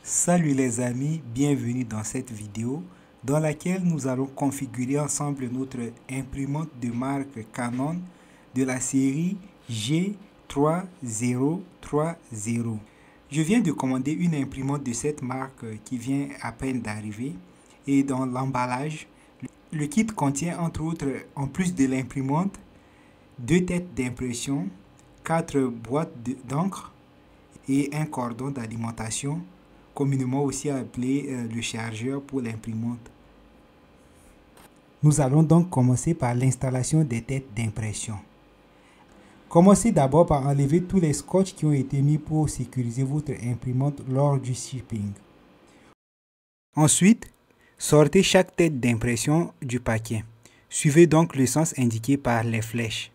Salut les amis, bienvenue dans cette vidéo dans laquelle nous allons configurer ensemble notre imprimante de marque Canon de la série G3030. Je viens de commander une imprimante de cette marque qui vient à peine d'arriver et dans l'emballage, le kit contient entre autres, en plus de l'imprimante, 2 têtes d'impression, 4 boîtes d'encre et un cordon d'alimentation, communément aussi appelé le chargeur pour l'imprimante. Nous allons donc commencer par l'installation des têtes d'impression. Commencez d'abord par enlever tous les scotch qui ont été mis pour sécuriser votre imprimante lors du shipping. Ensuite, sortez chaque tête d'impression du paquet. Suivez donc le sens indiqué par les flèches.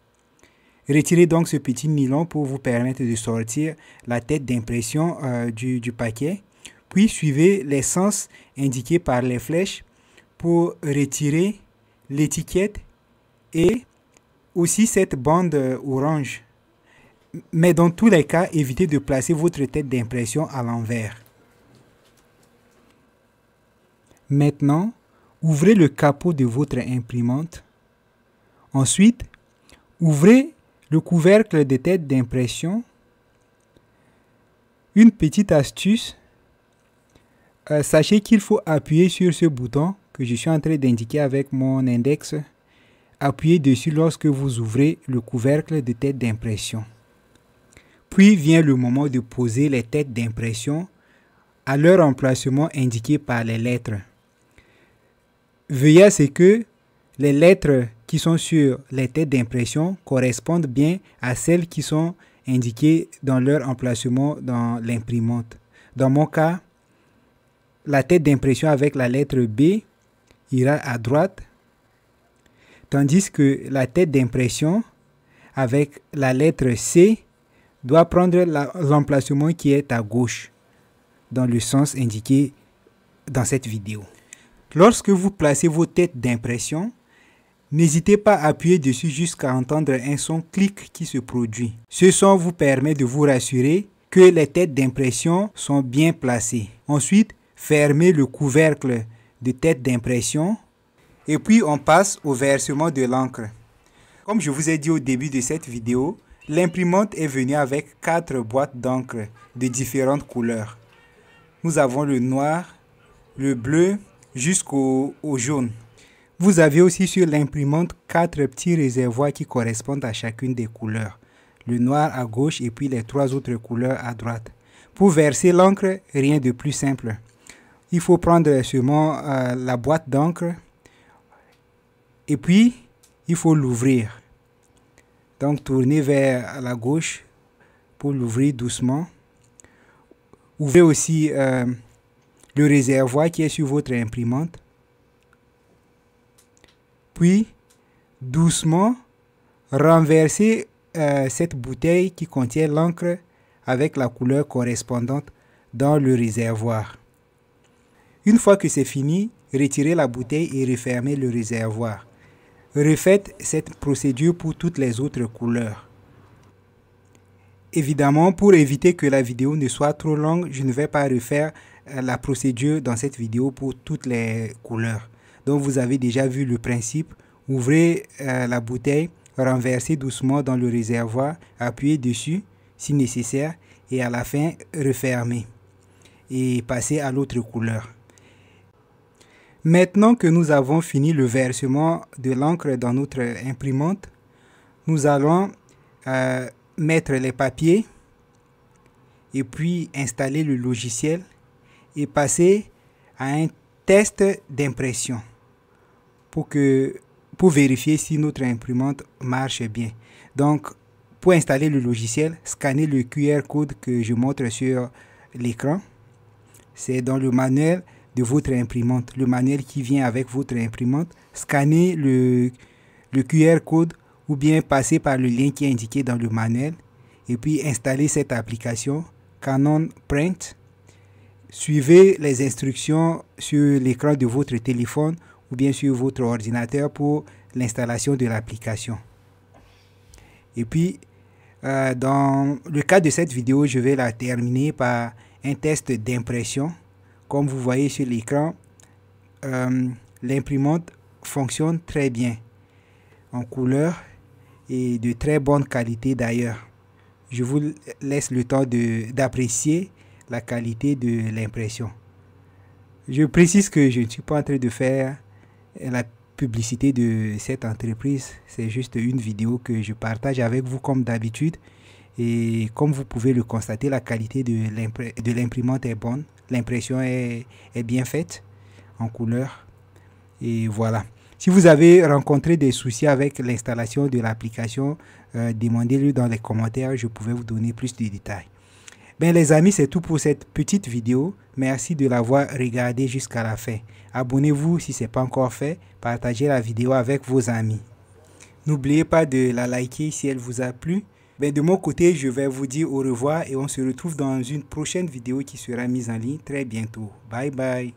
Retirez donc ce petit nylon pour vous permettre de sortir la tête d'impression du paquet. Puis suivez les sens indiqués par les flèches pour retirer l'étiquette et aussi cette bande orange. Mais dans tous les cas, évitez de placer votre tête d'impression à l'envers. Maintenant, ouvrez le capot de votre imprimante. Ensuite, ouvrez le couvercle de tête d'impression. Une petite astuce. Sachez qu'il faut appuyer sur ce bouton que je suis en train d'indiquer avec mon index. Appuyez dessus lorsque vous ouvrez le couvercle de tête d'impression. Puis vient le moment de poser les têtes d'impression à leur emplacement indiqué par les lettres. Veillez à ce que les lettres qui sont sur les têtes d'impression correspondent bien à celles qui sont indiquées dans leur emplacement dans l'imprimante. Dans mon cas, la tête d'impression avec la lettre B ira à droite, tandis que la tête d'impression avec la lettre C doit prendre l'emplacement qui est à gauche, dans le sens indiqué dans cette vidéo. Lorsque vous placez vos têtes d'impression, n'hésitez pas à appuyer dessus jusqu'à entendre un son clic qui se produit. Ce son vous permet de vous rassurer que les têtes d'impression sont bien placées. Ensuite, fermez le couvercle de tête d'impression et puis on passe au versement de l'encre. Comme je vous ai dit au début de cette vidéo, l'imprimante est venue avec 4 boîtes d'encre de différentes couleurs. Nous avons le noir, le bleu jusqu'au jaune. Vous avez aussi sur l'imprimante 4 petits réservoirs qui correspondent à chacune des couleurs. Le noir à gauche et puis les 3 autres couleurs à droite. Pour verser l'encre, rien de plus simple. Il faut prendre seulement la boîte d'encre et puis il faut l'ouvrir. Donc tournez vers la gauche pour l'ouvrir doucement. Ouvrez aussi le réservoir qui est sur votre imprimante. Puis doucement renversez cette bouteille qui contient l'encre avec la couleur correspondante dans le réservoir. Une fois que c'est fini, retirez la bouteille et refermez le réservoir. Refaites cette procédure pour toutes les autres couleurs. Évidemment, pour éviter que la vidéo ne soit trop longue, je ne vais pas refaire la procédure dans cette vidéo pour toutes les couleurs. Donc vous avez déjà vu le principe. Ouvrez la bouteille, renversez doucement dans le réservoir, appuyez dessus si nécessaire et à la fin, refermez et passez à l'autre couleur. Maintenant que nous avons fini le versement de l'encre dans notre imprimante, nous allons mettre les papiers et puis installer le logiciel et passer à un test d'impression pour vérifier si notre imprimante marche bien. Donc, pour installer le logiciel, scannez le QR code que je montre sur l'écran. C'est dans le manuel de votre imprimante, le manuel qui vient avec votre imprimante. Scannez le QR code ou bien passez par le lien qui est indiqué dans le manuel et puis installez cette application Canon Print. Suivez les instructions sur l'écran de votre téléphone ou bien sur votre ordinateur pour l'installation de l'application. Et puis, dans le cas de cette vidéo, je vais la terminer par un test d'impression Comme vous voyez sur l'écran, l'imprimante fonctionne très bien en couleur et de très bonne qualité d'ailleurs. Je vous laisse le temps d'apprécier la qualité de l'impression. Je précise que je ne suis pas en train de faire la publicité de cette entreprise. C'est juste une vidéo que je partage avec vous comme d'habitude. Et comme vous pouvez le constater, la qualité de l'imprimante est bonne. L'impression est bien faite en couleur. Et voilà. Si vous avez rencontré des soucis avec l'installation de l'application, demandez-le dans les commentaires. Je pouvais vous donner plus de détails. Bien les amis, c'est tout pour cette petite vidéo. Merci de l'avoir regardée jusqu'à la fin. Abonnez-vous si ce n'est pas encore fait. Partagez la vidéo avec vos amis. N'oubliez pas de la liker si elle vous a plu. Ben, de mon côté, je vais vous dire au revoir et on se retrouve dans une prochaine vidéo qui sera mise en ligne très bientôt. Bye bye.